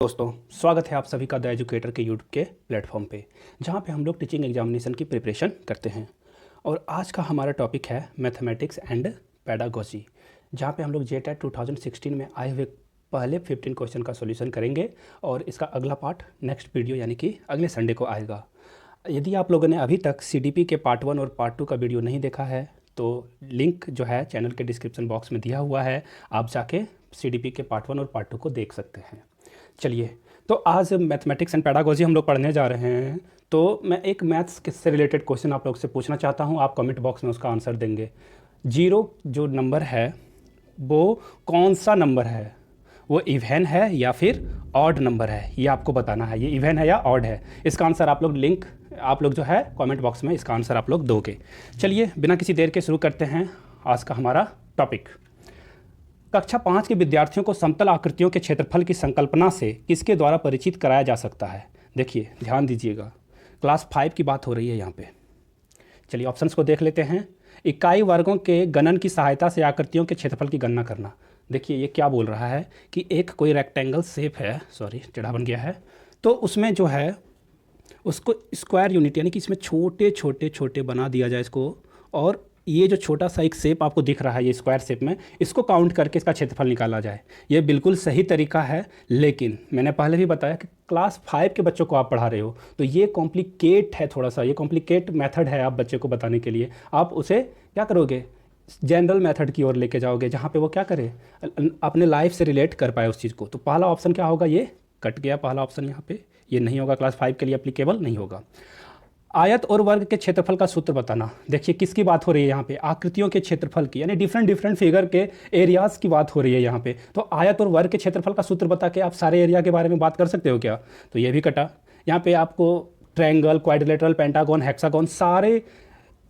दोस्तों, स्वागत है आप सभी का द एजुकेटर के यूट्यूब के प्लेटफॉर्म पे, जहाँ पे हम लोग टीचिंग एग्जामिनेशन की प्रिपरेशन करते हैं। और आज का हमारा टॉपिक है मैथमेटिक्स एंड पेडागोजी, जहाँ पे हम लोग जेटेट 2016 में आए हुए पहले 15 क्वेश्चन का सॉल्यूशन करेंगे और इसका अगला पार्ट नेक्स्ट वीडियो यानी कि अगले संडे को आएगा। यदि आप लोगों ने अभी तक CDP के पार्ट 1 और पार्ट 2 का वीडियो नहीं देखा है तो लिंक जो है चैनल के डिस्क्रिप्शन बॉक्स में दिया हुआ है, आप जाके CDP के पार्ट 1 और पार्ट 2 को देख सकते हैं। चलिए, तो आज मैथमेटिक्स एंड पेडागोजी हम लोग पढ़ने जा रहे हैं। तो मैं एक मैथ्स से रिलेटेड क्वेश्चन आप लोग से पूछना चाहता हूँ, आप कमेंट बॉक्स में उसका आंसर देंगे। 0 जो नंबर है वो कौन सा नंबर है? वो इवन है या फिर ऑड नंबर है, ये आपको बताना है। ये इवन है या ऑड है, इसका आंसर आप लोग जो है कमेंट बॉक्स में इसका आंसर आप लोग दोगे। चलिए, बिना किसी देर के शुरू करते हैं आज का हमारा टॉपिक। कक्षा 5 के विद्यार्थियों को समतल आकृतियों के क्षेत्रफल की संकल्पना से किसके द्वारा परिचित कराया जा सकता है? देखिए, ध्यान दीजिएगा, क्लास 5 की बात हो रही है यहाँ पे। चलिए, ऑप्शंस को देख लेते हैं। इकाई वर्गों के गणन की सहायता से आकृतियों के क्षेत्रफल की गणना करना। देखिए, ये क्या बोल रहा है कि एक कोई रेक्टेंगल शेप है, सॉरी टेढ़ा बन गया है, तो उसमें जो है उसको स्क्वायर यूनिट यानी कि इसमें छोटे छोटे छोटे बना दिया जाए इसको, और ये जो छोटा सा एक शेप आपको दिख रहा है ये स्क्वायर शेप में, इसको काउंट करके इसका क्षेत्रफल निकाला जाए। ये बिल्कुल सही तरीका है, लेकिन मैंने पहले भी बताया कि क्लास 5 के बच्चों को आप पढ़ा रहे हो तो ये कॉम्प्लिकेट है, थोड़ा सा ये कॉम्प्लिकेट मेथड है। आप बच्चे को बताने के लिए आप उसे क्या करोगे, जनरल मेथड की ओर लेके जाओगे, जहाँ पे वो क्या करे, अपने लाइफ से रिलेट कर पाए उस चीज़ को। तो पहला ऑप्शन क्या होगा, ये कट गया पहला ऑप्शन यहाँ पे, ये नहीं होगा, क्लास 5 के लिए एप्लीकेबल नहीं होगा। आयत और वर्ग के क्षेत्रफल का सूत्र बताना। देखिए, किसकी बात हो रही है यहाँ पे, आकृतियों के क्षेत्रफल की, यानी डिफरेंट फिगर के एरियाज की बात हो रही है यहाँ पे। तो आयत और वर्ग के क्षेत्रफल का सूत्र बता के आप सारे एरिया के बारे में बात कर सकते हो क्या? तो ये भी कटा। यहाँ पे आपको ट्रायंगल, क्वाड्रिलेटरल, पेंटागन, हेक्सागन, सारे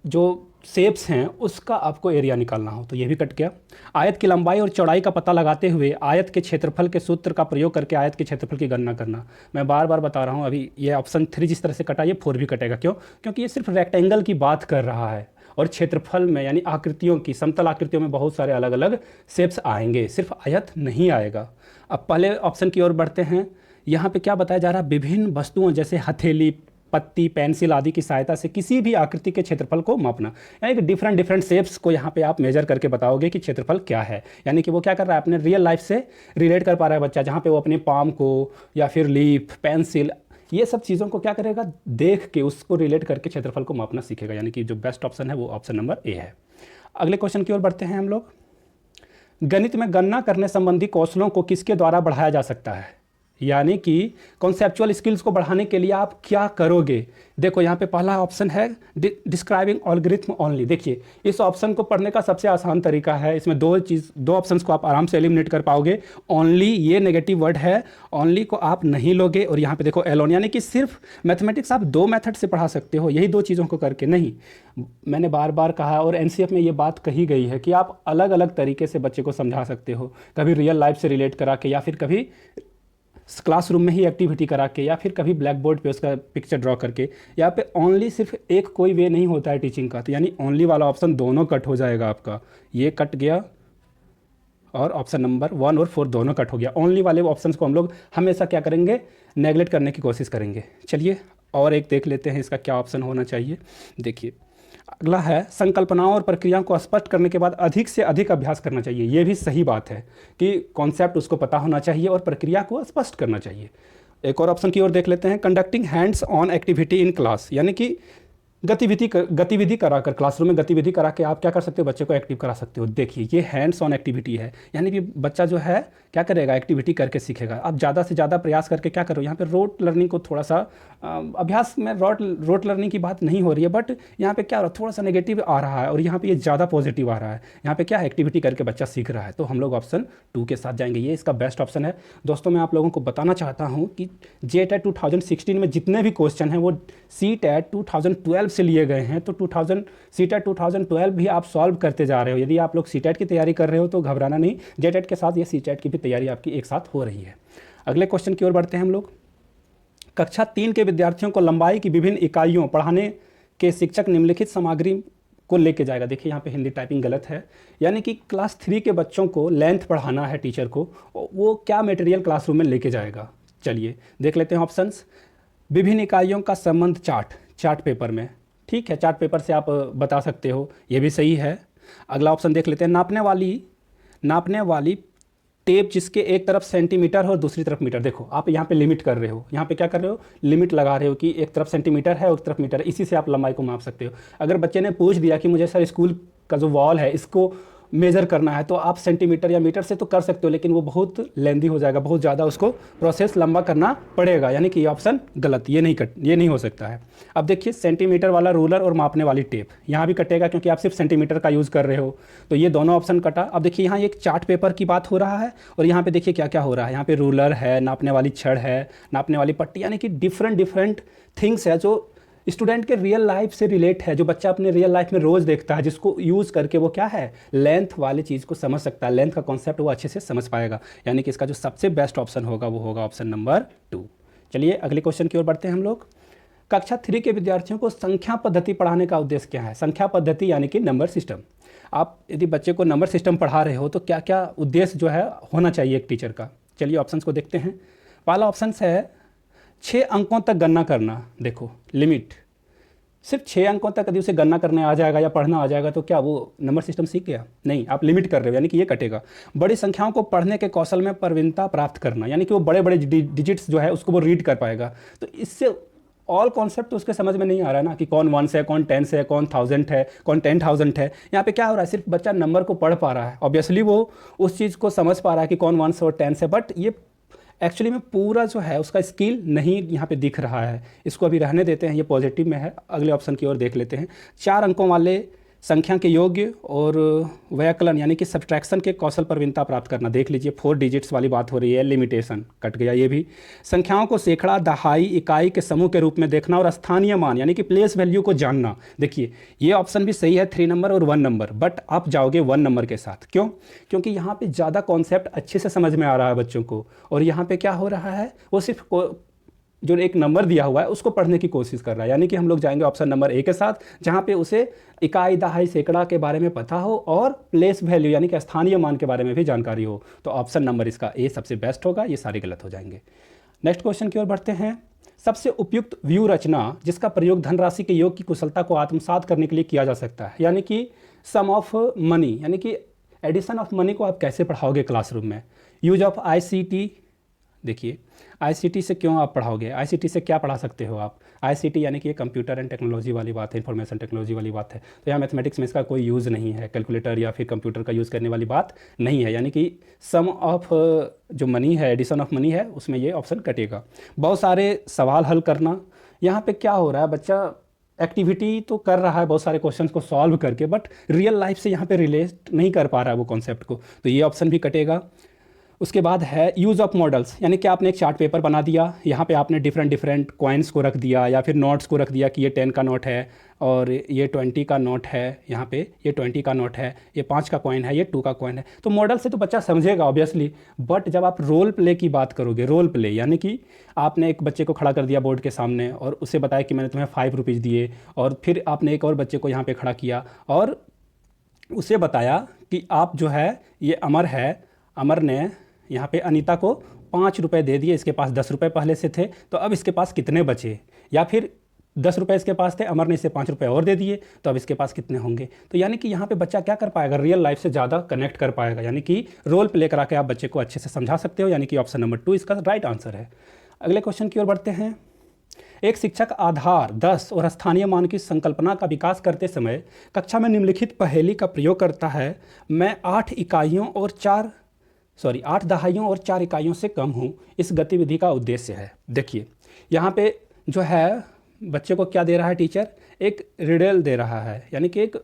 जो शेप्स हैं उसका आपको एरिया निकालना हो तो ये भी कट गया। आयत की लंबाई और चौड़ाई का पता लगाते हुए आयत के क्षेत्रफल के सूत्र का प्रयोग करके आयत के क्षेत्रफल की गणना करना। मैं बार बार बता रहा हूँ, अभी ये ऑप्शन 3 जिस तरह से कटा, ये 4 भी कटेगा। क्यों? क्योंकि ये सिर्फ रेक्टेंगल की बात कर रहा है और क्षेत्रफल में यानी आकृतियों की, समतल आकृतियों में बहुत सारे अलग अलग शेप्स आएंगे, सिर्फ आयत नहीं आएगा। अब पहले ऑप्शन की ओर बढ़ते हैं। यहाँ पे क्या बताया जा रहा है, विभिन्न वस्तुओं जैसे हथेली, पत्ती, पेंसिल आदि की सहायता से किसी भी आकृति के क्षेत्रफल को मापना। यानी कि डिफरेंट शेप्स को यहाँ पे आप मेजर करके बताओगे कि क्षेत्रफल क्या है। यानी कि वो क्या कर रहा है, अपने रियल लाइफ से रिलेट कर पा रहा है बच्चा, जहाँ पे वो अपने पाम को या फिर लीफ, पेंसिल, ये सब चीज़ों को क्या करेगा, देख के उसको रिलेट करके क्षेत्रफल को मापना सीखेगा। यानी कि जो बेस्ट ऑप्शन है वो ऑप्शन नंबर ए है। अगले क्वेश्चन की ओर बढ़ते हैं हम लोग। गणित में गणना करने संबंधी कौशलों को किसके द्वारा बढ़ाया जा सकता है? यानी कि कॉन्सेप्चुअल स्किल्स को बढ़ाने के लिए आप क्या करोगे? देखो, यहाँ पे पहला ऑप्शन है डिस्क्राइबिंग एल्गोरिथम ओनली। देखिए, इस ऑप्शन को पढ़ने का सबसे आसान तरीका है, इसमें दो ऑप्शंस को आप आराम से एलिमिनेट कर पाओगे। ओनली ये नेगेटिव वर्ड है, ओनली को आप नहीं लोगे। और यहाँ पे देखो एलोन, यानी कि सिर्फ मैथमेटिक्स आप 2 मेथड से पढ़ा सकते हो, यही 2 चीज़ों को करके नहीं। मैंने बार बार कहा और NCF में ये बात कही गई है कि आप अलग अलग तरीके से बच्चे को समझा सकते हो, कभी रियल लाइफ से रिलेट करा के, या फिर कभी क्लासरूम में ही एक्टिविटी करा के, या फिर कभी ब्लैक बोर्ड पे उसका पिक्चर ड्रॉ करके। यहाँ पे ओनली सिर्फ एक कोई वे नहीं होता है टीचिंग का, तो यानी ओनली वाला ऑप्शन दोनों कट हो जाएगा आपका। ये कट गया और ऑप्शन नंबर 1 और 4 दोनों कट हो गया। ओनली वाले ऑप्शंस को हम लोग हमेशा क्या करेंगे, नेगलेक्ट करने की कोशिश करेंगे। चलिए, और एक देख लेते हैं इसका क्या ऑप्शन होना चाहिए। देखिए, अगला है संकल्पनाओं और प्रक्रियाओं को स्पष्ट करने के बाद अधिक से अधिक अभ्यास करना चाहिए। ये भी सही बात है कि कॉन्सेप्ट उसको पता होना चाहिए और प्रक्रिया को स्पष्ट करना चाहिए। एक और ऑप्शन की ओर देख लेते हैं, conducting hands on activity in class. यानी कि गतिविधि कराकर, क्लासरूम में गतिविधि करा के आप क्या कर सकते हो, बच्चे को एक्टिव करा सकते हो। देखिए, ये हैंड्स ऑन एक्टिविटी है, यानी कि बच्चा जो है क्या करेगा, एक्टिविटी करके सीखेगा। आप ज़्यादा से ज़्यादा प्रयास करके क्या करो, यहाँ पे रोट लर्निंग को थोड़ा सा अभ्यास में रोट लर्निंग की बात नहीं हो रही है, बट यहाँ पे क्या थोड़ा सा नेगेटिव आ रहा है और यहाँ पे ये ज़्यादा पॉजिटिव आ रहा है। यहाँ पे क्या है, एक्टिविटी करके बच्चा सीख रहा है, तो हम लोग ऑप्शन 2 के साथ जाएंगे। ये इसका बेस्ट ऑप्शन है। दोस्तों, मैं आप लोगों को बताना चाहता हूँ कि जेटेट 2016 में जितने भी क्वेश्चन हैं वो CTET 2012 से लिए गए हैं। तो CTET 2012 भी आप सॉल्व करते जा रहे हो। यदि आप लोग CTET की तैयारी कर रहे हो तो घबराना नहीं, जेटेट के साथ ये CTET की भी तैयारी आपकी एक साथ हो रही है। अगले क्वेश्चन की ओर बढ़ते हैं हम लोग। कक्षा 3 के विद्यार्थियों को लंबाई की विभिन्न इकाइयों पढ़ाने के शिक्षक निम्नलिखित सामग्री को लेके जाएगा। देखिए, यहाँ पे हिंदी टाइपिंग गलत है, यानी कि क्लास 3 के बच्चों को लेंथ पढ़ाना है टीचर को, वो क्या मटेरियल क्लासरूम में लेके जाएगा। चलिए देख लेते हैं ऑप्शंस। विभिन्न इकाइयों का संबंध चार्ट पेपर में, ठीक है, चार्ट पेपर से आप बता सकते हो, ये भी सही है। अगला ऑप्शन देख लेते हैं, नापने वाली टेप जिसके एक तरफ सेंटीमीटर है और दूसरी तरफ मीटर। देखो आप यहाँ पे लिमिट कर रहे हो, यहाँ पे क्या कर रहे हो, लिमिट लगा रहे हो कि एक तरफ सेंटीमीटर है और एक तरफ मीटर है, इसी से आप लंबाई को माप सकते हो। अगर बच्चे ने पूछ दिया कि मुझे सर स्कूल का जो वॉल है इसको मेज़र करना है, तो आप सेंटीमीटर या मीटर से तो कर सकते हो, लेकिन वो बहुत लेंदी हो जाएगा, बहुत ज़्यादा उसको प्रोसेस लंबा करना पड़ेगा, यानी कि ये ऑप्शन गलत, ये नहीं हो सकता है। अब देखिए सेंटीमीटर वाला रूलर और मापने वाली टेप यहाँ भी कटेगा, क्योंकि आप सिर्फ सेंटीमीटर का यूज़ कर रहे हो, तो ये दोनों ऑप्शन कटा। अब देखिए यहाँ एक चार्ट पेपर की बात हो रहा है और यहाँ पे देखिए क्या क्या हो रहा है, यहाँ पे रूलर है, नापने वाली छड़ है, नापने वाली पट्टी, यानी कि डिफरेंट थिंग्स है जो स्टूडेंट के रियल लाइफ से रिलेट है, जो बच्चा अपने रियल लाइफ में रोज़ देखता है, जिसको यूज़ करके वो क्या है, लेंथ वाली चीज़ को समझ सकता है, लेंथ का कॉन्सेप्ट वो अच्छे से समझ पाएगा। यानी कि इसका जो सबसे बेस्ट ऑप्शन होगा वो होगा ऑप्शन नंबर 2। चलिए अगले क्वेश्चन की ओर बढ़ते हैं हम लोग। कक्षा 3 के विद्यार्थियों को संख्या पद्धति पढ़ाने का उद्देश्य क्या है? संख्या पद्धति यानी कि नंबर सिस्टम। आप यदि बच्चे को नंबर सिस्टम पढ़ा रहे हो तो क्या क्या उद्देश्य जो है होना चाहिए एक टीचर का। चलिए ऑप्शन को देखते हैं। पहला ऑप्शन है 6 अंकों तक गणना करना। देखो लिमिट, सिर्फ 6 अंकों तक यदि उसे गणना करने आ जाएगा या पढ़ना आ जाएगा तो क्या वो नंबर सिस्टम सीख गया? नहीं, आप लिमिट कर रहे हो, यानी कि ये कटेगा। बड़ी संख्याओं को पढ़ने के कौशल में प्रवीणता प्राप्त करना, यानी कि वो बड़े बड़े डिजिट्स जो है उसको वो रीड कर पाएगा। तो इससे ऑल कॉन्सेप्ट तो उसके समझ में नहीं आ रहा ना, कि कौन 1 है, कौन 10 है, कौन 1000 है, कौन 10,000 है। यहाँ पे क्या हो रहा है, सिर्फ बच्चा नंबर को पढ़ पा रहा है, ऑब्वियसली वो उस चीज़ को समझ पा रहा है कि कौन 1 और 10 है, बट ये एक्चुअली में पूरा जो है उसका स्किल नहीं यहाँ पे दिख रहा है। इसको अभी रहने देते हैं, ये पॉजिटिव में है। अगले ऑप्शन की ओर देख लेते हैं। 4 अंकों वाले संख्या के योग्य और व्याकलन यानी कि सब्ट्रैक्शन के कौशल प्रवीणता प्राप्त करना। देख लीजिए 4 डिजिट्स वाली बात हो रही है, लिमिटेशन कट गया ये भी। संख्याओं को सैकड़ा, दहाई, इकाई के समूह के रूप में देखना और स्थानीय मान यानी कि प्लेस वैल्यू को जानना। देखिए ये ऑप्शन भी सही है, 3 नंबर और 1 नंबर, बट आप जाओगे 1 नंबर के साथ। क्यों? क्योंकि यहाँ पे ज़्यादा कॉन्सेप्ट अच्छे से समझ में आ रहा है बच्चों को, और यहाँ पे क्या हो रहा है, वो सिर्फ जो एक नंबर दिया हुआ है उसको पढ़ने की कोशिश कर रहा है। यानी कि हम लोग जाएंगे ऑप्शन नंबर ए के साथ, जहाँ पे उसे इकाई, दहाई, सैकड़ा के बारे में पता हो और प्लेस वैल्यू यानी कि स्थानीय मान के बारे में भी जानकारी हो। तो ऑप्शन नंबर इसका ए सबसे बेस्ट होगा, ये सारे गलत हो जाएंगे। नेक्स्ट क्वेश्चन की ओर बढ़ते हैं। सबसे उपयुक्त व्यू रचना जिसका प्रयोग धनराशि के योग की कुशलता को आत्मसात करने के लिए किया जा सकता है, यानी कि सम ऑफ मनी, यानी कि एडिशन ऑफ मनी को आप कैसे पढ़ाओगे क्लासरूम में। यूज ऑफ ICT, देखिए ICT से क्यों आप पढ़ाओगे, ICT से क्या पढ़ा सकते हो आप। ICT यानी कि ये कंप्यूटर एंड टेक्नोलॉजी वाली बात है, इंफॉर्मेशन टेक्नोलॉजी वाली बात है। तो यहाँ मैथमेटिक्स में इसका कोई यूज़ नहीं है, कैलकुलेटर या फिर कंप्यूटर का यूज़ करने वाली बात नहीं है। यानी कि सम ऑफ जो मनी है, एडिशन ऑफ मनी है, उसमें ये ऑप्शन कटेगा। बहुत सारे सवाल हल करना, यहाँ पे क्या हो रहा है, बच्चा एक्टिविटी तो कर रहा है बहुत सारे क्वेश्चंस को सॉल्व करके, बट रियल लाइफ से यहाँ पे रिलेट नहीं कर पा रहा है वो कॉन्सेप्ट को, तो ये ऑप्शन भी कटेगा। उसके बाद है यूज़ ऑफ मॉडल्स, यानी कि आपने एक चार्ट पेपर बना दिया, यहाँ पे आपने डिफरेंट कॉइन्स को रख दिया या फिर नोट्स को रख दिया कि ये 10 का नोट है और ये 20 का नोट है, यहाँ पे ये 20 का नोट है, ये 5 का कॉइन है, ये 2 का कॉइन है। तो मॉडल से तो बच्चा समझेगा ऑब्वियसली, बट जब आप रोल प्ले की बात करोगे, रोल प्ले यानी कि आपने एक बच्चे को खड़ा कर दिया बोर्ड के सामने और उसे बताया कि मैंने तुम्हें 5 रुपीज़ दिए, और फिर आपने एक और बच्चे को यहाँ पर खड़ा किया और उसे बताया कि आप जो है ये अमर है, अमर ने यहाँ पे अनीता को 5 रुपये दे दिए, इसके पास 10 रुपये पहले से थे, तो अब इसके पास कितने बचे, या फिर 10 रुपये इसके पास थे, अमर ने इसे 5 रुपये और दे दिए, तो अब इसके पास कितने होंगे। तो यानी कि यहाँ पे बच्चा क्या कर पाएगा, रियल लाइफ से ज़्यादा कनेक्ट कर पाएगा, यानी कि रोल प्ले करा के आप बच्चे को अच्छे से समझा सकते हो, यानी कि ऑप्शन नंबर 2 इसका राइट आंसर है। अगले क्वेश्चन की ओर बढ़ते हैं। एक शिक्षक आधार, 10 और स्थानीय मान की संकल्पना का विकास करते समय कक्षा में निम्नलिखित पहेली का प्रयोग करता है। मैं 8 दहाइयों और 4 इकाइयों से कम हूँ, इस गतिविधि का उद्देश्य है। देखिए यहाँ पे जो है बच्चे को क्या दे रहा है टीचर, एक रिडल दे रहा है, यानी कि एक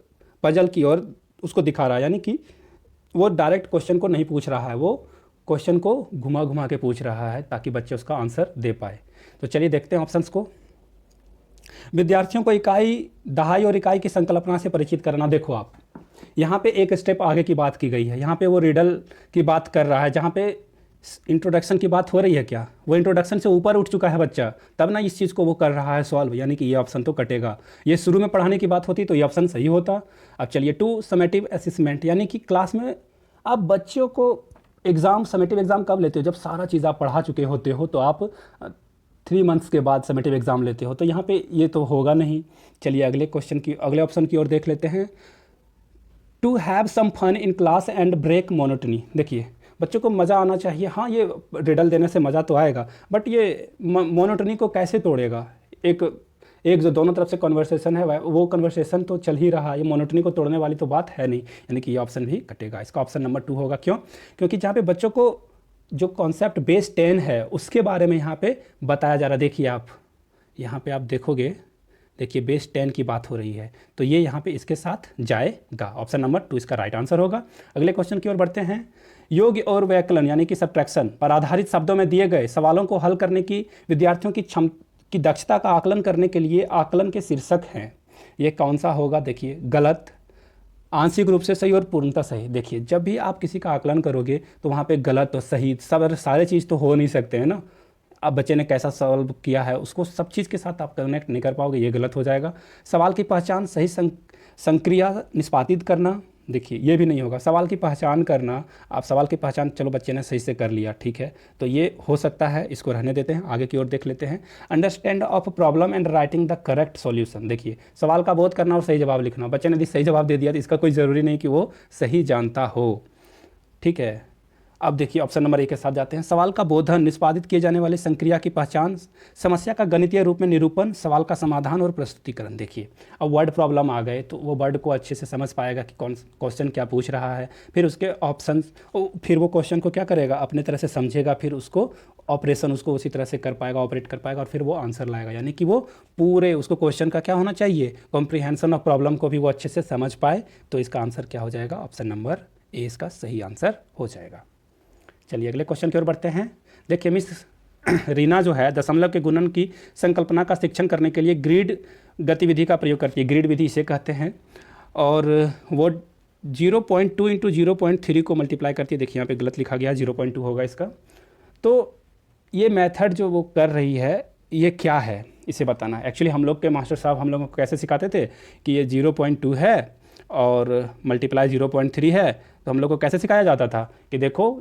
पजल की ओर उसको दिखा रहा है, यानी कि वो डायरेक्ट क्वेश्चन को नहीं पूछ रहा है, वो क्वेश्चन को घुमा घुमा के पूछ रहा है ताकि बच्चे उसका आंसर दे पाए। तो चलिए देखते हैं ऑप्शंस को। विद्यार्थियों को इकाई, दहाई और इकाई की संकल्पना से परिचित कराना। देखो आप यहाँ पे एक स्टेप आगे की बात की गई है, यहाँ पे वो रिडल की बात कर रहा है, जहाँ पे इंट्रोडक्शन की बात हो रही है, क्या वो इंट्रोडक्शन से ऊपर उठ चुका है बच्चा, तब ना इस चीज़ को वो कर रहा है सॉल्व, यानी कि ये ऑप्शन तो कटेगा। ये शुरू में पढ़ाने की बात होती तो ये ऑप्शन सही होता। अब चलिए 2 समेटिव असेसमेंट, यानी कि क्लास में आप बच्चों को एग्ज़ाम समेटिव एग्ज़ाम कब लेते हो? जब सारा चीज़ आप पढ़ा चुके होते हो, तो आप 3 मंथ्स के बाद समेटिव एग्ज़ाम लेते हो, तो यहाँ पे ये तो होगा नहीं। चलिए अगले ऑप्शन की ओर देख लेते हैं। To have some fun in class and break monotony. देखिए, बच्चों को मज़ा आना चाहिए। हाँ, ये रिडल देने से मज़ा तो आएगा, बट ये मोनोटनी को कैसे तोड़ेगा? एक एक जो दोनों तरफ से कन्वर्सेशन है वो कन्वर्सेशन तो चल ही रहा है, ये मोनोटनी को तोड़ने वाली तो बात है नहीं, यानी कि ये ऑप्शन भी कटेगा। इसका ऑप्शन नंबर 2 होगा। क्यों? क्योंकि जहाँ पे बच्चों को जो कॉन्सेप्ट बेस 10 है उसके बारे में यहाँ पे बताया जा रहा है। देखिए, आप यहाँ पे आप देखोगे, देखिए बेस 10 की बात हो रही है, तो ये यहाँ पे इसके साथ जाएगा। ऑप्शन नंबर 2 इसका राइट आंसर होगा। अगले क्वेश्चन की ओर बढ़ते हैं। योग और व्याकरण यानी कि सब्ट्रैक्शन पर आधारित शब्दों में दिए गए सवालों को हल करने की विद्यार्थियों की दक्षता का आकलन करने के लिए आकलन के शीर्षक हैं। ये कौन सा होगा? देखिए, गलत, आंशिक रूप से सही और पूर्णतः सही। देखिए, जब भी आप किसी का आकलन करोगे तो वहाँ पे गलत और सही सब सारे चीज़ तो हो नहीं सकते हैं ना। अब बच्चे ने कैसा सॉल्व किया है उसको सब चीज़ के साथ आप कनेक्ट नहीं कर पाओगे, ये गलत हो जाएगा। सवाल की पहचान, सही संक्रिया निष्पादित करना, देखिए ये भी नहीं होगा। सवाल की पहचान करना, आप सवाल की पहचान चलो बच्चे ने सही से कर लिया, ठीक है, तो ये हो सकता है, इसको रहने देते हैं। आगे की ओर देख लेते हैं। Understand of problem and writing the correct solution. देखिए, सवाल का बोध करना और सही जवाब लिखना। बच्चे ने यदि सही जवाब दे दिया तो इसका कोई ज़रूरी नहीं कि वो सही जानता हो, ठीक है। अब देखिए, ऑप्शन नंबर 1 के साथ जाते हैं। सवाल का बोधन, निष्पादित किए जाने वाली संक्रिया की पहचान, समस्या का गणितीय रूप में निरूपण, सवाल का समाधान और प्रस्तुतिकरण। देखिए, अब वर्ड प्रॉब्लम आ गए तो वो वर्ड को अच्छे से समझ पाएगा कि कौन क्वेश्चन क्या पूछ रहा है, फिर उसके ऑप्शन, फिर वो क्वेश्चन को क्या करेगा, अपने तरह से समझेगा, फिर उसको ऑपरेशन उसको उसी तरह से कर पाएगा, ऑपरेट कर पाएगा, और फिर वो आंसर लाएगा। यानी कि वो पूरे उसको क्वेश्चन का क्या होना चाहिए, कॉम्प्रिहेंशन ऑफ प्रॉब्लम को भी वो अच्छे से समझ पाए। तो इसका आंसर क्या हो जाएगा? ऑप्शन नंबर ए इसका सही आंसर हो जाएगा। चलिए अगले क्वेश्चन की ओर बढ़ते हैं। देखिए, मिस रीना जो है दशमलव के गुणन की संकल्पना का शिक्षण करने के लिए ग्रिड गतिविधि का प्रयोग करती है। ग्रिड विधि इसे कहते हैं, और वो 0.2 इंटू 0.3 को मल्टीप्लाई करती है। देखिए, यहाँ पे गलत लिखा गया है, 0.2 होगा इसका। तो ये मेथड जो वो कर रही है ये क्या है, इसे बताना है। एक्चुअली हम लोग के मास्टर साहब हम लोगों को कैसे सिखाते थे कि ये 0.2 है और मल्टीप्लाई 0.3 है, तो हम लोग को कैसे सिखाया जाता था कि देखो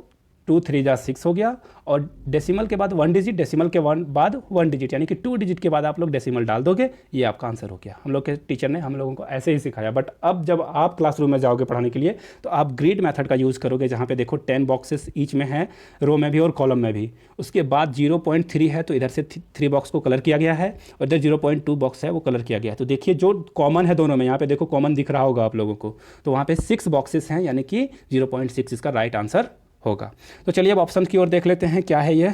2 3 जा 6 हो गया, और डेसिमल के बाद 1 डिजिट, डेसिमल के बाद 1 डिजिट, यानी कि 2 डिजिट के बाद आप लोग डेसिमल डाल दोगे, ये आपका आंसर हो गया। हम लोग के टीचर ने हम लोगों को ऐसे ही सिखाया। बट अब जब आप क्लासरूम में जाओगे पढ़ाने के लिए तो आप ग्रिड मेथड का यूज़ करोगे, जहाँ पे देखो 10 बॉक्सेस ईच में है, रो में भी और कॉलम में भी। उसके बाद 0.3 है तो इधर से 3 बॉक्स को कलर किया गया है, और इधर 0.2 बॉक्स है वो कलर किया गया है। तो देखिए, जो कॉमन है दोनों में, यहाँ पे देखो कॉमन दिख रहा होगा आप लोगों को, तो वहाँ पे 6 बॉक्सेस हैं, यानी कि 0.6 इसका राइट आंसर होगा। तो चलिए अब ऑप्शन की ओर देख लेते हैं। क्या है ये?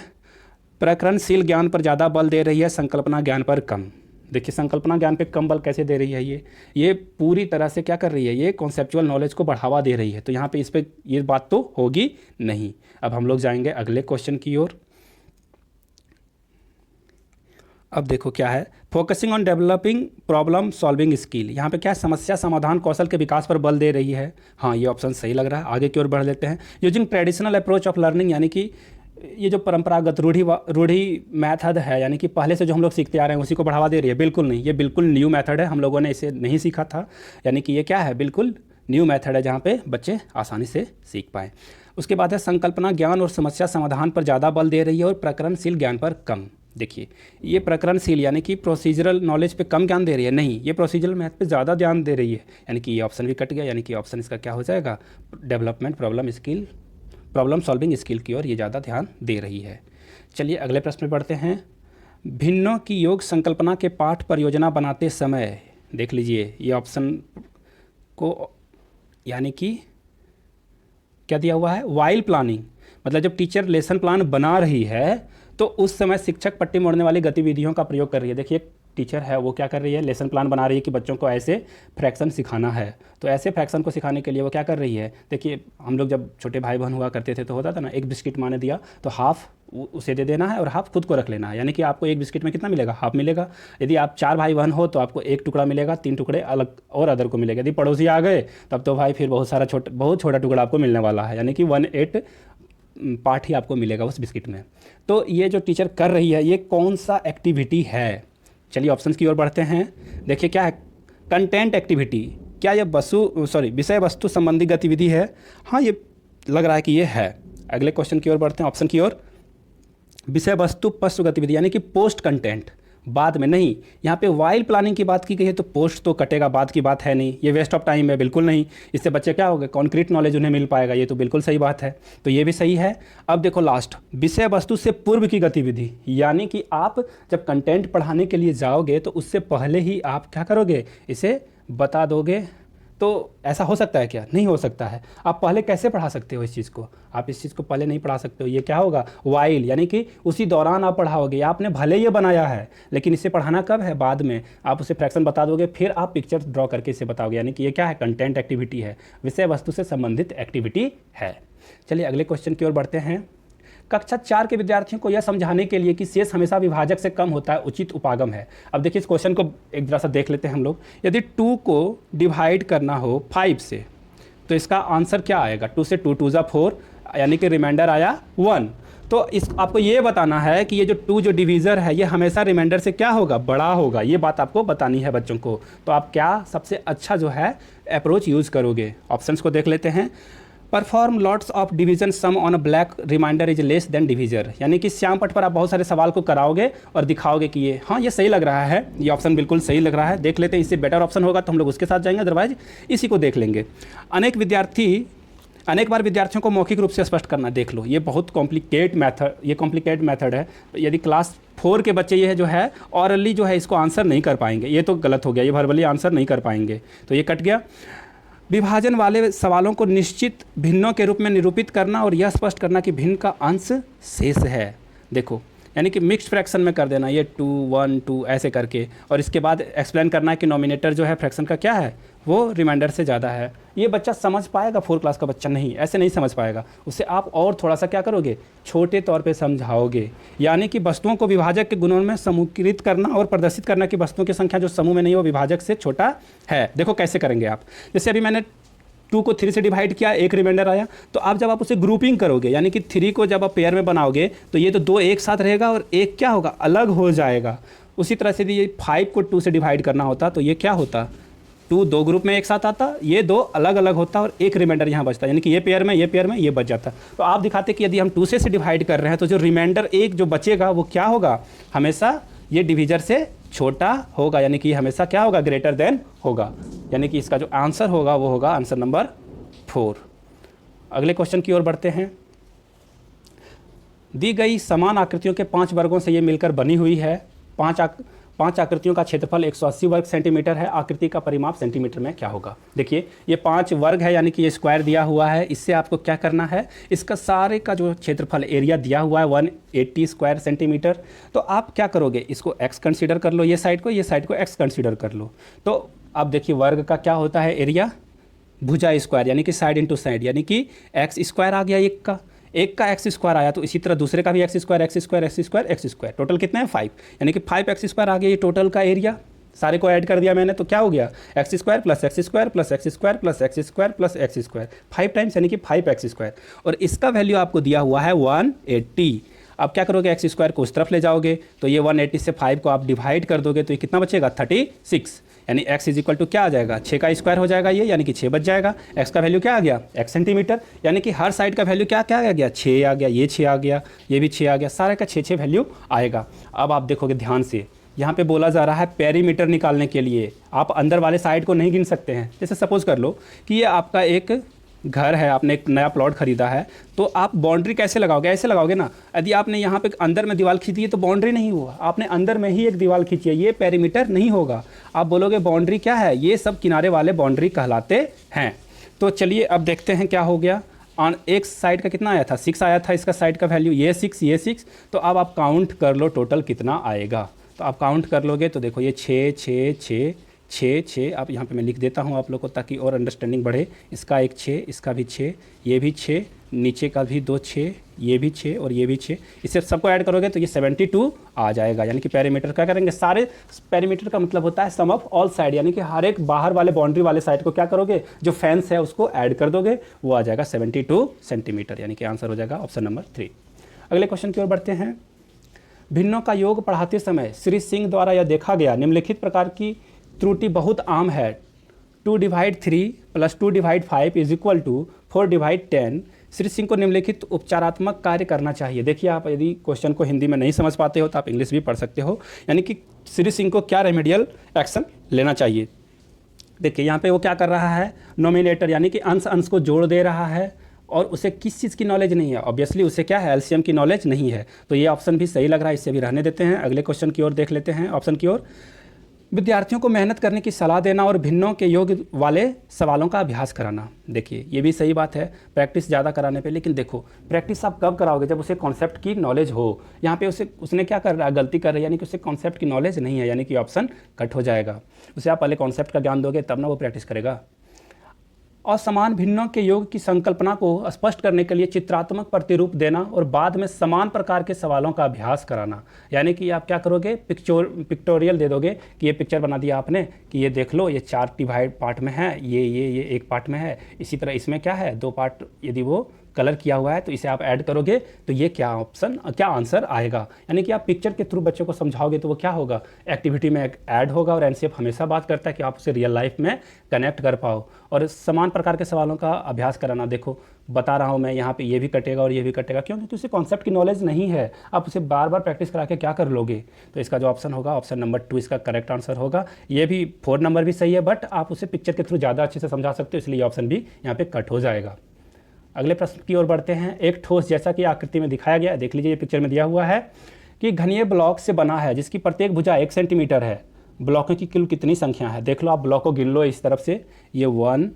प्रकरणशील ज्ञान पर ज़्यादा बल दे रही है, संकल्पना ज्ञान पर कम। देखिए, संकल्पना ज्ञान पे कम बल कैसे दे रही है? ये पूरी तरह से क्या कर रही है, ये कॉन्सेप्चुअल नॉलेज को बढ़ावा दे रही है। तो यहाँ पे इस पर ये बात तो होगी नहीं। अब हम लोग जाएंगे अगले क्वेश्चन की ओर। अब देखो क्या है, focusing on developing problem solving skill. यहाँ पे क्या है, समस्या समाधान कौशल के विकास पर बल दे रही है। हाँ, ये ऑप्शन सही लग रहा है। आगे की ओर बढ़ लेते हैं। Using traditional approach of learning, यानी कि ये जो परंपरागत रूढ़ी मेथड है, यानी कि पहले से जो हम लोग सीखते आ रहे हैं उसी को बढ़ावा दे रही है। बिल्कुल नहीं, ये बिल्कुल न्यू मेथड है, हम लोगों ने इसे नहीं सीखा था। यानी कि ये क्या है, बिल्कुल न्यू मेथड है, जहाँ पे बच्चे आसानी से सीख पाएँ। उसके बाद है संकल्पना ज्ञान और समस्या समाधान पर ज़्यादा बल दे रही है और प्रकरणशील ज्ञान पर कम। देखिए, ये प्रकरणशील यानी कि प्रोसीजरल नॉलेज पे कम ज्ञान दे रही है, नहीं, ये प्रोसीजरल मैथ पे ज़्यादा ध्यान दे रही है। यानी कि ये ऑप्शन भी कट गया, यानी कि ऑप्शन इसका क्या हो जाएगा, डेवलपमेंट प्रॉब्लम सॉल्विंग स्किल की ओर ये ज़्यादा ध्यान दे रही है। चलिए अगले प्रश्न में बढ़ते हैं। भिन्नों की योग संकल्पना के पाठ परियोजना बनाते समय, देख लीजिए ये ऑप्शन को, यानी कि क्या दिया हुआ है, वाइल प्लानिंग, मतलब जब टीचर लेसन प्लान बना रही है तो उस समय शिक्षक पट्टी मोड़ने वाली गतिविधियों का प्रयोग कर रही है। देखिए, टीचर है वो क्या कर रही है, लेसन प्लान बना रही है कि बच्चों को ऐसे फ्रैक्शन सिखाना है। तो ऐसे फ्रैक्शन को सिखाने के लिए वो क्या कर रही है, देखिए हम लोग जब छोटे भाई बहन हुआ करते थे तो होता था ना, एक बिस्किट माँ ने दिया तो हाफ उसे दे देना है और हाफ खुद को रख लेना है। यानी कि आपको एक बिस्किट में कितना मिलेगा, हाफ मिलेगा। यदि आप 4 भाई बहन हो तो आपको एक टुकड़ा मिलेगा, 3 टुकड़े अलग और अदर को मिलेगा। यदि पड़ोसी आ गए तब तो भाई फिर बहुत छोटा टुकड़ा आपको मिलने वाला है, यानी कि 1/8 पार्ट ही आपको मिलेगा उस बिस्किट में। तो ये जो टीचर कर रही है ये कौन सा एक्टिविटी है? चलिए ऑप्शंस की ओर बढ़ते हैं। देखिए क्या है, कंटेंट एक्टिविटी। क्या ये विषय वस्तु संबंधी गतिविधि है? हाँ, ये लग रहा है कि ये है। अगले क्वेश्चन की ओर बढ़ते हैं, ऑप्शन की ओर। विषय वस्तु पश्च गतिविधि यानी कि पोस्ट कंटेंट, बाद में नहीं। यहाँ पे वाइल प्लानिंग की बात की गई है तो पोस्ट तो कटेगा, बाद की बात है नहीं, ये वेस्ट ऑफ टाइम है, बिल्कुल नहीं। इससे बच्चे क्या हो गए, कॉन्क्रीट नॉलेज उन्हें मिल पाएगा, ये तो बिल्कुल सही बात है, तो ये भी सही है। अब देखो लास्ट, विषय वस्तु से पूर्व की गतिविधि, यानी कि आप जब कंटेंट पढ़ाने के लिए जाओगे तो उससे पहले ही आप क्या करोगे, इसे बता दोगे। तो ऐसा हो सकता है क्या? नहीं हो सकता है। आप पहले कैसे पढ़ा सकते हो इस चीज़ को? आप इस चीज़ को पहले नहीं पढ़ा सकते हो। ये क्या होगा, वाइल, यानी कि उसी दौरान आप पढ़ाओगे। आपने भले ये बनाया है लेकिन इसे पढ़ाना कब है, बाद में। आप उसे फ्रैक्शन बता दोगे, फिर आप पिक्चर ड्रॉ करके इसे बताओगे, यानी कि ये क्या है, कंटेंट एक्टिविटी है, विषय वस्तु से संबंधित एक्टिविटी है। चलिए अगले क्वेश्चन की ओर बढ़ते हैं। कक्षा 4 के विद्यार्थियों को यह समझाने के लिए कि शेष हमेशा विभाजक से कम होता है, उचित उपागम है। अब देखिए इस क्वेश्चन को एक जरा सा देख लेते हैं हम लोग। यदि 2 को डिवाइड करना हो 5 से तो इसका आंसर क्या आएगा, 2 से 2 2 4, यानी कि रिमाइंडर आया 1। तो इस आपको ये बताना है कि ये जो 2 जो डिवीज़र है ये हमेशा रिमाइंडर से क्या होगा, बड़ा होगा। ये बात आपको बतानी है बच्चों को। तो आप क्या सबसे अच्छा जो है अप्रोच यूज़ करोगे। ऑप्शंस को देख लेते हैं। Perform lots of division sum on a black reminder is less than divisor, यानी कि श्याम पट पर आप बहुत सारे सवाल को कराओगे और दिखाओगे कि ये हाँ ये सही लग रहा है, ये ऑप्शन बिल्कुल सही लग रहा है। देख लेते हैं, इससे बेटर ऑप्शन होगा तो हम लोग उसके साथ जाएंगे, अदरवाइज इसी को देख लेंगे। अनेक बार विद्यार्थियों को मौखिक रूप से स्पष्ट करना, देख लो ये बहुत कॉम्प्लिकेट मेथड है। यदि क्लास 4 के बच्चे ये जो है ऑरली जो है इसको आंसर नहीं कर पाएंगे, ये तो गलत हो गया, ये वर्बली आंसर नहीं कर पाएंगे, तो ये कट गया। विभाजन वाले सवालों को निश्चित भिन्नों के रूप में निरूपित करना और यह स्पष्ट करना कि भिन्न का अंश शेष है। देखो यानी कि मिक्स्ड फ्रैक्शन में कर देना, ये 2 1 2 ऐसे करके, और इसके बाद एक्सप्लेन करना है कि नॉमिनेटर जो है फ्रैक्शन का क्या है, वो रिमाइंडर से ज़्यादा है। ये बच्चा समझ पाएगा, 4 क्लास का बच्चा नहीं, ऐसे नहीं समझ पाएगा। उसे आप और थोड़ा सा क्या करोगे, छोटे तौर पे समझाओगे, यानी कि वस्तुओं को विभाजक के गुणों में समूहीकृत करना और प्रदर्शित करना कि वस्तुओं की संख्या जो समूह में नहीं वो विभाजक से छोटा है। देखो कैसे करेंगे आप, जैसे अभी मैंने 2 को 3 से डिवाइड किया, एक रिमाइंडर आया, तो आप जब आप उसे ग्रुपिंग करोगे, यानी कि 3 को जब आप पेयर में बनाओगे तो ये तो 2 एक साथ रहेगा और एक क्या होगा, अलग हो जाएगा। उसी तरह से ये 5 को 2 से डिवाइड करना होता तो ये क्या होता, 2 2 ग्रुप में एक साथ आता, ये 2 अलग अलग होता और एक रिमाइंडर यहाँ बचता, यानी कि ये पेयर में ये बच जाता। तो आप दिखाते कि यदि हम 2 से डिवाइड कर रहे हैं तो जो रिमाइंडर एक जो बचेगा वो क्या होगा, हमेशा ये डिवीजर से छोटा होगा, यानी कि हमेशा क्या होगा, ग्रेटर देन होगा, यानी कि इसका जो आंसर होगा वो होगा आंसर नंबर 4। अगले क्वेश्चन की ओर बढ़ते हैं। दी गई समान आकृतियों के 5 वर्गों से ये मिलकर बनी हुई है। 5 आकृतियों का क्षेत्रफल 180 वर्ग सेंटीमीटर है। आकृति का परिमाप सेंटीमीटर में क्या होगा। देखिए ये 5 वर्ग है, यानी कि ये स्क्वायर दिया हुआ है। इससे आपको क्या करना है, इसका सारे का जो क्षेत्रफल एरिया दिया हुआ है 180 स्क्वायर सेंटीमीटर। तो आप क्या करोगे, इसको x कंसीडर कर लो, ये साइड को x कंसीडर कर लो। तो अब देखिए वर्ग का क्या होता है, एरिया भुजा स्क्वायर, यानी कि साइड इंटू साइड, यानी कि x स्क्वायर आ गया, एक का x स्क्वायर आया तो इसी तरह दूसरे का भी x स्क्वायर, टोटल कितना है 5, यानी कि 5x स्क्वायर आ गया ये टोटल का एरिया। सारे को ऐड कर दिया मैंने तो क्या हो गया, x square plus x square plus x square plus x square plus x square, 5 times यानी कि 5x स्क्वायर, और इसका वैल्यू आपको दिया हुआ है 180। अब क्या करोगे, एक्स स्क्वायर को उस तरफ ले जाओगे तो ये 180 से 5 को आप डिवाइड कर दोगे तो ये कितना बचेगा 36, यानी x इज इक्वल टू क्या आ जाएगा, 6 का स्क्वायर हो जाएगा ये, यानी कि 6 बच जाएगा। x का वैल्यू क्या आ गया, x सेंटीमीटर, यानी कि हर साइड का वैल्यू क्या क्या आ गया, 6 आ गया, ये 6 आ गया, ये भी 6 आ गया, सारे का 6 वैल्यू आएगा। अब आप देखोगे ध्यान से, यहाँ पे बोला जा रहा है पेरीमीटर निकालने के लिए आप अंदर वाले साइड को नहीं गिन सकते हैं। जैसे सपोज कर लो कि ये आपका एक घर है, आपने एक नया प्लॉट खरीदा है, तो आप बाउंड्री कैसे लगाओगे, ऐसे लगाओगे ना। यदि आपने यहाँ पे अंदर में दीवार खींची है तो बाउंड्री नहीं हुआ, आपने अंदर में ही एक दीवार खींची है, ये पेरीमीटर नहीं होगा। आप बोलोगे बाउंड्री क्या है, ये सब किनारे वाले बाउंड्री कहलाते हैं। तो चलिए अब देखते हैं क्या हो गया। एक साइड का कितना आया था, 6 आया था इसका साइड का वैल्यू, ये 6, तो अब आप काउंट कर लो टोटल कितना आएगा। तो आप काउंट कर लोगे तो देखो ये 6 6 6 6 6, आप यहाँ पे मैं लिख देता हूँ आप लोग को ताकि और अंडरस्टैंडिंग बढ़े। इसका एक 6, इसका भी 6, ये भी 6, नीचे का भी 2 6, ये भी 6 और ये भी 6, इसे सबको ऐड करोगे तो ये 72 आ जाएगा। यानी कि पेरीमीटर क्या करेंगे, सारे पेरीमीटर का मतलब होता है सम ऑफ ऑल साइड, यानी कि हर एक बाहर वाले बाउंड्री वाले साइड को क्या करोगे, जो फेंस है उसको ऐड कर दोगे, वो आ जाएगा 72 सेंटीमीटर, यानी कि आंसर हो जाएगा ऑप्शन नंबर 3। अगले क्वेश्चन की ओर बढ़ते हैं। भिन्नों का योग पढ़ाते समय श्री सिंह द्वारा यह देखा गया निम्नलिखित प्रकार की त्रुटि बहुत आम है। 2/3 + 2/5 = 4/10, श्री सिंह को निम्नलिखित उपचारात्मक कार्य करना चाहिए। देखिए, आप यदि क्वेश्चन को हिंदी में नहीं समझ पाते हो तो आप इंग्लिश भी पढ़ सकते हो। यानी कि श्री सिंह को क्या रेमेडियल एक्शन लेना चाहिए। देखिए यहाँ पे वो क्या कर रहा है, नोमिनेटर यानी कि अंश अंश को जोड़ दे रहा है और उसे किस चीज़ की नॉलेज नहीं है, ऑब्वियसली उसे क्या है, एलसीएम की नॉलेज नहीं है। तो ये ऑप्शन भी सही लग रहा है, इससे भी रहने देते हैं। अगले क्वेश्चन की ओर देख लेते हैं, ऑप्शन की ओर। विद्यार्थियों को मेहनत करने की सलाह देना और भिन्नों के योग वाले सवालों का अभ्यास कराना। देखिए ये भी सही बात है, प्रैक्टिस ज़्यादा कराने पे। लेकिन देखो प्रैक्टिस आप कब कराओगे, जब उसे कॉन्सेप्ट की नॉलेज हो। यहाँ पे उसने क्या कर रहा है, गलती कर रहा है, यानी कि उसे कॉन्सेप्ट की नॉलेज नहीं है, यानी कि ऑप्शन कट हो जाएगा। उसे आप पहले कॉन्सेप्ट का ज्ञान दोगे तब ना वो प्रैक्टिस करेगा। और समान भिन्नों के योग की संकल्पना को स्पष्ट करने के लिए चित्रात्मक प्रतिरूप देना और बाद में समान प्रकार के सवालों का अभ्यास कराना। यानी कि आप क्या करोगे, पिक्टोरियल दे दोगे कि ये पिक्चर बना दिया आपने कि ये देख लो, ये 4 डिवाइड पार्ट में है, ये एक पार्ट में है, इसी तरह इसमें क्या है 2 पार्ट, यदि वो कलर किया हुआ है तो इसे आप ऐड करोगे तो ये क्या आंसर आएगा। यानी कि आप पिक्चर के थ्रू बच्चों को समझाओगे तो वो क्या होगा, एक्टिविटी में ऐड होगा। और एनसीएफ हमेशा बात करता है कि आप उसे रियल लाइफ में कनेक्ट कर पाओ। और समान प्रकार के सवालों का अभ्यास कराना। देखो बता रहा हूँ मैं, यहाँ पे ये भी कटेगा और ये भी कटेगा, क्यों? क्योंकि उसे कॉन्सेप्ट की नॉलेज नहीं है। आप उसे बार बार प्रैक्टिस करा के क्या कर लोगे। तो इसका जो ऑप्शन होगा, ऑप्शन नंबर 2 इसका करेक्ट आंसर होगा। ये भी 4 नंबर भी सही है, बट आप उसे पिक्चर के थ्रू ज़्यादा अच्छे से समझा सकते हो, इसलिए ऑप्शन भी यहाँ पे कट हो जाएगा। अगले प्रश्न की ओर बढ़ते हैं। एक ठोस जैसा कि आकृति में दिखाया गया है, देख लीजिए ये पिक्चर में दिया हुआ है कि घनीय ब्लॉक से बना है जिसकी प्रत्येक भुजा 1 सेंटीमीटर है। ब्लॉकों की कुल कितनी संख्या है? देख लो, आप ब्लॉक को गिन लो इस तरफ से, ये 1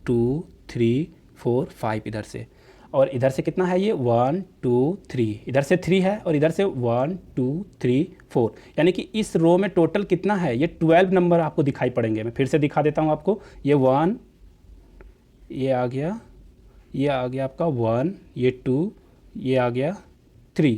2 3 4 5 इधर से, और इधर से कितना है, ये 1 2 3, इधर से 3 है और इधर से 1 2 3 4, यानी कि इस रो में टोटल कितना है, ये 12 नंबर आपको दिखाई पड़ेंगे। मैं फिर से दिखा देता हूँ आपको, ये 1, ये आ गया आपका 1, ये 2, ये आ गया 3,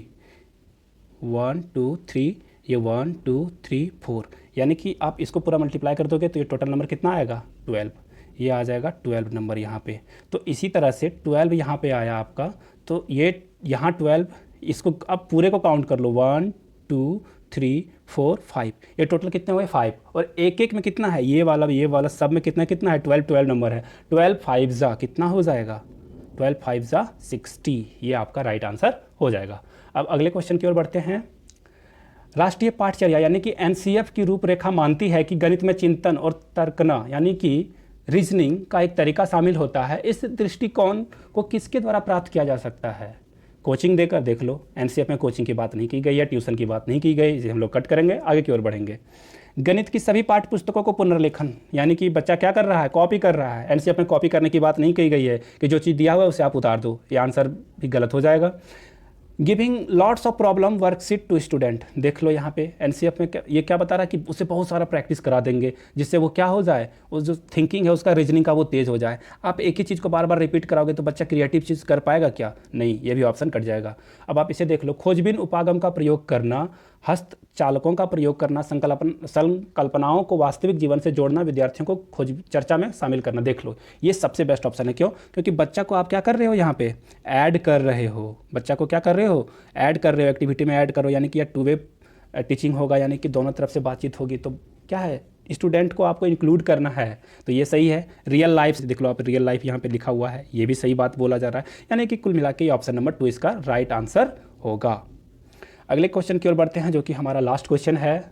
1 2 3, ये 1 2 3 4, यानी कि आप इसको पूरा मल्टीप्लाई कर दोगे तो ये टोटल नंबर कितना आएगा 12, ये आ जाएगा 12 नंबर यहाँ पे। तो इसी तरह से 12 यहाँ पे आया आपका, तो ये यहाँ 12, इसको अब पूरे को काउंट कर लो, 1 2 3 4 5, ये टोटल कितने हुए 5, और एक एक में कितना है, ये वाला सब में कितना है 12 नंबर है। 12 5 जा कितना हो जाएगा, 12 5 जा 60, ये आपका राइट आंसर हो जाएगा। अब अगले क्वेश्चन की ओर बढ़ते हैं। राष्ट्रीय पाठचर्या यानी कि एनसीएफ की रूपरेखा मानती है कि गणित में चिंतन और तर्कना यानी कि रीजनिंग का एक तरीका शामिल होता है। इस दृष्टिकोण को किसके द्वारा प्राप्त किया जा सकता है? कोचिंग देकर देख लो, एनसीएफ में कोचिंग की बात नहीं की गई है, ट्यूशन की बात नहीं की गई, इसे हम लोग कट करेंगे, आगे की ओर बढ़ेंगे। गणित की सभी पाठ्य पुस्तकों को पुनर्लेखन, यानी कि बच्चा क्या कर रहा है, कॉपी कर रहा है। एनसीएफ में कॉपी करने की बात नहीं कही गई है कि जो चीज़ दिया हुआ है उसे आप उतार दो, ये आंसर भी गलत हो जाएगा। Giving lots of problem worksheet to student, देख लो यहाँ पे एनसीएफ में ये क्या बता रहा है कि उसे बहुत सारा प्रैक्टिस करा देंगे जिससे वो क्या हो जाए, वो जो थिंकिंग है उसका, रीजनिंग का, वो तेज़ हो जाए। आप एक ही चीज़ को बार बार रिपीट कराओगे तो बच्चा क्रिएटिव चीज़ कर पाएगा क्या? नहीं, ये भी ऑप्शन कट जाएगा। अब आप इसे देख लो, खोजबीन उपागम का प्रयोग करना, हस्त चालकों का प्रयोग करना, संकल्पनाओं को वास्तविक जीवन से जोड़ना, विद्यार्थियों को खोज चर्चा में शामिल करना। देख लो ये सबसे बेस्ट ऑप्शन है। क्यों? क्योंकि बच्चा को आप क्या कर रहे हो, यहाँ पे ऐड कर रहे हो, बच्चा को क्या कर रहे हो, ऐड कर रहे हो, एक्टिविटी में ऐड करो, यानी कि यह 2 वे टीचिंग होगा, यानी कि दोनों तरफ से बातचीत होगी। तो क्या है, स्टूडेंट को आपको इंक्लूड करना है, तो ये सही है। रियल लाइफ देख लो आप, रियल लाइफ यहाँ पे लिखा हुआ है, ये भी सही बात बोला जा रहा है, यानी कि कुल मिला के ऑप्शन नंबर 2 इसका राइट आंसर होगा। अगले क्वेश्चन की ओर बढ़ते हैं, जो कि हमारा लास्ट क्वेश्चन है।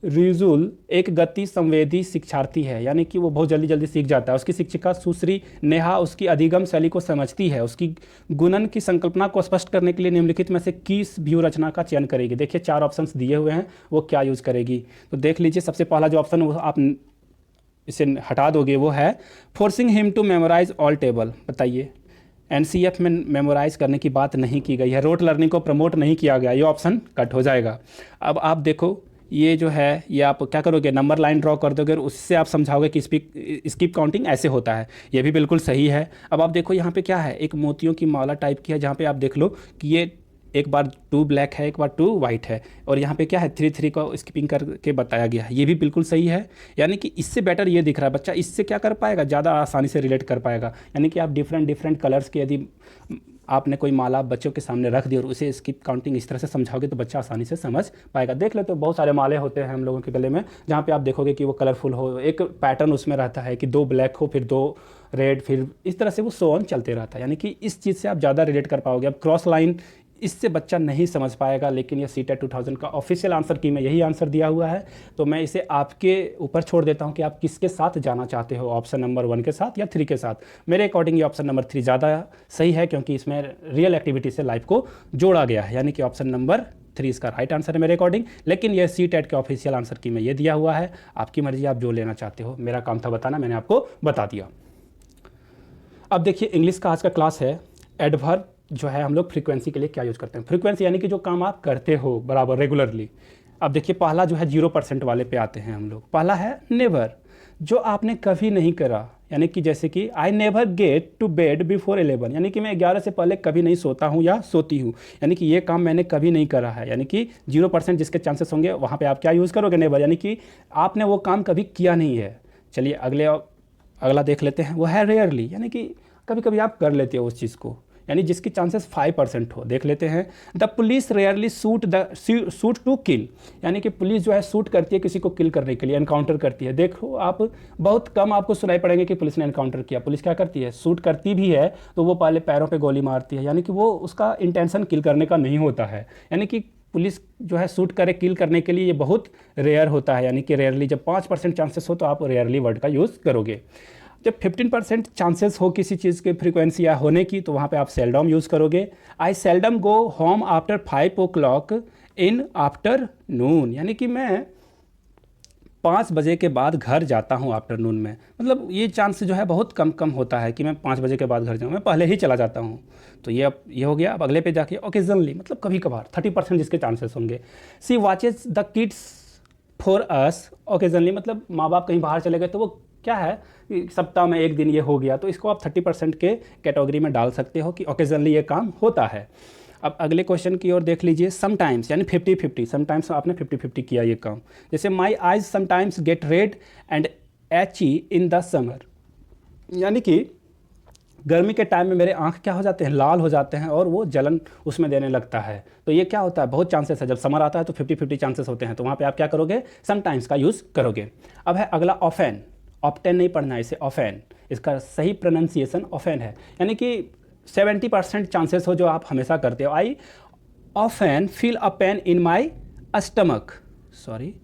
रिजुल एक गति संवेदी शिक्षार्थी है, यानी कि वो बहुत जल्दी जल्दी सीख जाता है। उसकी शिक्षिका सुश्री नेहा उसकी अधिगम शैली को समझती है। उसकी गुणन की संकल्पना को स्पष्ट करने के लिए निम्नलिखित में से किस व्यू रचना का चयन करेगी? देखिए 4 ऑप्शंस दिए हुए हैं, वो क्या यूज़ करेगी? तो देख लीजिए, सबसे पहला जो ऑप्शन वो आप इसे हटा दोगे, वो है forcing him to memorise all table. बताइए, एनसीएफ में मेमोराइज करने की बात नहीं की गई है, रोट लर्निंग को प्रमोट नहीं किया गया, ये ऑप्शन कट हो जाएगा। अब आप देखो, ये जो है, ये आप क्या करोगे, नंबर लाइन ड्रॉ कर दोगे और उससे आप समझाओगे कि स्किप काउंटिंग ऐसे होता है, ये भी बिल्कुल सही है। अब आप देखो यहाँ पे क्या है, एक मोतियों की माला टाइप की है, जहाँ पे आप देख लो कि ये एक बार 2 ब्लैक है, एक बार 2 वाइट है, और यहाँ पे क्या है 3 को स्किपिंग करके बताया गया है। ये भी बिल्कुल सही है, यानी कि इससे बेटर ये दिख रहा है, बच्चा इससे क्या कर पाएगा, ज़्यादा आसानी से रिलेट कर पाएगा। यानी कि आप डिफरेंट कलर्स के यदि आपने कोई माला बच्चों के सामने रख दी और उसे स्किप काउंटिंग इस तरह से समझाओगे तो बच्चा आसानी से समझ पाएगा। देख लो तो बहुत सारे माले होते हैं हम लोगों के गले में, जहाँ पे आप देखोगे कि वो कलरफुल हो, एक पैटर्न उसमें रहता है कि 2 ब्लैक हो, फिर 2 रेड, फिर इस तरह से वो सो ऑन चलते रहता है। यानी कि इस चीज़ से आप ज़्यादा रिलेट कर पाओगे। अब क्रॉस लाइन इससे बच्चा नहीं समझ पाएगा, लेकिन ये सीटेट 2000 का ऑफिशियल आंसर की में यही आंसर दिया हुआ है, तो मैं इसे आपके ऊपर छोड़ देता हूँ कि आप किसके साथ जाना चाहते हो, ऑप्शन नंबर 1 के साथ या 3 के साथ। मेरे अकॉर्डिंग ये ऑप्शन नंबर 3 ज़्यादा सही है, क्योंकि इसमें रियल एक्टिविटी से लाइफ को जोड़ा गया है। यानी कि ऑप्शन नंबर 3 इसका राइट आंसर है मेरे अकॉर्डिंग। लेकिन ये सीटेट के ऑफिशियल आंसर की में ये दिया हुआ है, आपकी मर्जी, आप जो लेना चाहते हो। मेरा काम था बताना, मैंने आपको बता दिया। अब देखिए इंग्लिश का आज का क्लास है। एडवर्ब जो है हम लोग फ्रीक्वेंसी के लिए क्या यूज़ करते हैं। फ्रीक्वेंसी यानी कि जो काम आप करते हो बराबर रेगुलरली। अब देखिए पहला जो है 0% वाले पे आते हैं हम लोग। पहला है नेवर, जो आपने कभी नहीं करा, यानी कि जैसे कि I never get to bed before 11, यानी कि मैं 11 से पहले कभी नहीं सोता हूँ या सोती हूँ, यानी कि ये काम मैंने कभी नहीं करा है। यानी कि 0% जिसके चांसेस होंगे वहाँ पे आप क्या यूज़ करोगे, नेवर, यानी कि आपने वो काम कभी किया नहीं है। चलिए अगला देख लेते हैं, वो है रेयरली, यानी कि कभी कभी आप कर लेते हो उस चीज़ को, यानी जिसकी चांसेस 5% हो। देख लेते हैं, the police rarely shoot to kill, यानी कि पुलिस जो है शूट करती है किसी को किल करने के लिए, एनकाउंटर करती है। देखो आप बहुत कम आपको सुनाई पड़ेंगे कि पुलिस ने एनकाउंटर किया। पुलिस क्या करती है, शूट करती भी है तो वो पहले पैरों पे गोली मारती है, यानी कि वो उसका इंटेंशन किल करने का नहीं होता है। यानी कि पुलिस जो है शूट करे किल करने के लिए ये बहुत रेयर होता है, यानी कि रेयरली। जब 5% चांसेस हो तो आप रेयरली वर्ड का यूज़ करोगे। जब 15% चांसेस हो किसी चीज़ के फ्रीक्वेंसी या होने की तो वहाँ पे आप सेल्डम यूज़ करोगे। I seldom go home after 5 o'clock in afternoon, यानी कि मैं 5 बजे के बाद घर जाता हूँ आफ्टरनून में। मतलब ये चांस जो है बहुत कम होता है कि मैं 5 बजे के बाद घर जाऊँ, मैं पहले ही चला जाता हूँ। तो ये हो गया। अब अगले पे जाके ओकेजनली, मतलब कभी कभार, 30% जिसके चांसेस होंगे। She watches the kids for us occasionally, मतलब माँ बाप कहीं बाहर चले गए तो वो क्या है कि सप्ताह में 1 दिन ये हो गया, तो इसको आप 30% के कैटेगरी में डाल सकते हो कि ओकेजनली ये काम होता है। अब अगले क्वेश्चन की ओर देख लीजिए, समटाइम्स, यानी 50-50, समटाइम्स आपने 50-50 किया ये काम। जैसे my eyes sometimes get red and Aichi in the summer, यानी कि गर्मी के टाइम में मेरे आँख क्या हो जाते हैं, लाल हो जाते हैं और वो जलन उसमें देने लगता है। तो ये क्या होता है, बहुत चांसेस है। जब समर आता है तो 50-50 चांसेस होते हैं, तो वहाँ पे आप क्या करोगे, समटाइम्स का यूज़ करोगे। अब है अगला ऑफेन, ऑप्टेन नहीं पढ़ना है इसे, ऑफेन। इसका सही प्रोनाउंसिएशन ऑफेन है, यानी कि 70% चांसेस हो जो आप हमेशा करते हो। I often feel a pain in my stomach, sorry,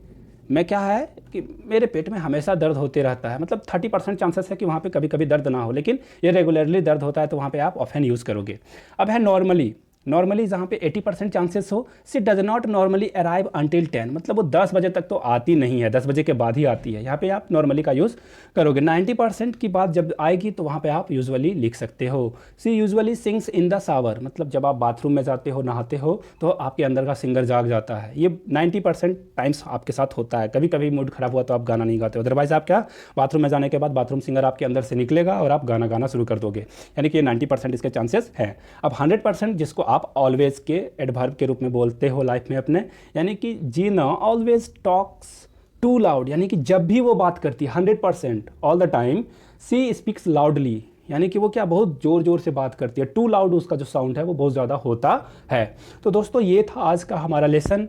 मैं क्या है कि मेरे पेट में हमेशा दर्द होते रहता है। मतलब 30% चांसेस है कि वहाँ पे कभी कभी दर्द ना हो, लेकिन ये रेगुलरली दर्द होता है, तो वहाँ पे आप ऑफेन यूज़ करोगे। अब है नॉर्मली, नॉर्मली जहाँ पे 80% चांसेस हो, she does not normally arrive until 10, मतलब वो 10 बजे तक तो आती नहीं है, 10 बजे के बाद ही आती है। यहाँ पे आप नॉर्मली का यूज़ करोगे। 90% की बात जब आएगी तो वहाँ पे आप यूजुअली लिख सकते हो। She usually sings in the shower, मतलब जब आप बाथरूम में जाते हो, नहाते हो, तो आपके अंदर का सिंगर जाग जाता है। ये 90% टाइम्स आपके साथ होता है। कभी कभी मूड खराब हुआ तो आप गाना नहीं गाते हो, अदरवाइज आप क्या, बाथरूम में जाने के बाद बाथरूम सिंगर आपके अंदर से निकलेगा और आप गाना गाना शुरू कर दोगे। यानी कि 90% इसके चांसेस हैं। अब 100% जिसको आप ऑलवेज के एडवर्ब के रूप में बोलते हो लाइफ में अपने, यानी कि Jeena always talks too loud, यानी कि जब भी वो बात करती है 100% all the time, she speaks loudly, यानी कि वो क्या बहुत ज़ोर ज़ोर से बात करती है। टू लाउड उसका जो साउंड है वो बहुत ज़्यादा होता है। तो दोस्तों ये था आज का हमारा लेसन।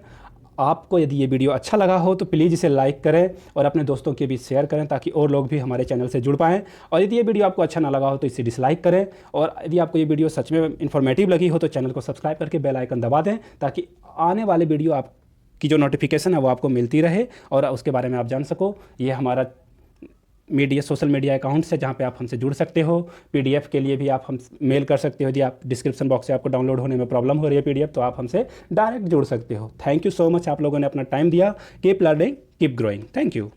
आपको यदि ये वीडियो अच्छा लगा हो तो प्लीज़ इसे लाइक करें और अपने दोस्तों के बीच शेयर करें, ताकि और लोग भी हमारे चैनल से जुड़ पाएँ। और यदि ये वीडियो आपको अच्छा ना लगा हो तो इसे डिसलाइक करें, और यदि आपको ये वीडियो सच में इन्फॉर्मेटिव लगी हो तो चैनल को सब्सक्राइब करके बेल आइकन दबा दें, ताकि आने वाले वीडियो आपकी जो नोटिफिकेशन है वो आपको मिलती रहे और उसके बारे में आप जान सको। ये हमारा सोशल मीडिया अकाउंट्स है जहाँ पे आप हमसे जुड़ सकते हो। पीडीएफ के लिए भी आप हम मेल कर सकते हो। यदि आप डिस्क्रिप्शन बॉक्स से आपको डाउनलोड होने में प्रॉब्लम हो रही है पीडीएफ, तो आप हमसे डायरेक्ट जुड़ सकते हो। थैंक यू सो मच, आप लोगों ने अपना टाइम दिया। Keep learning, keep growing. Thank you.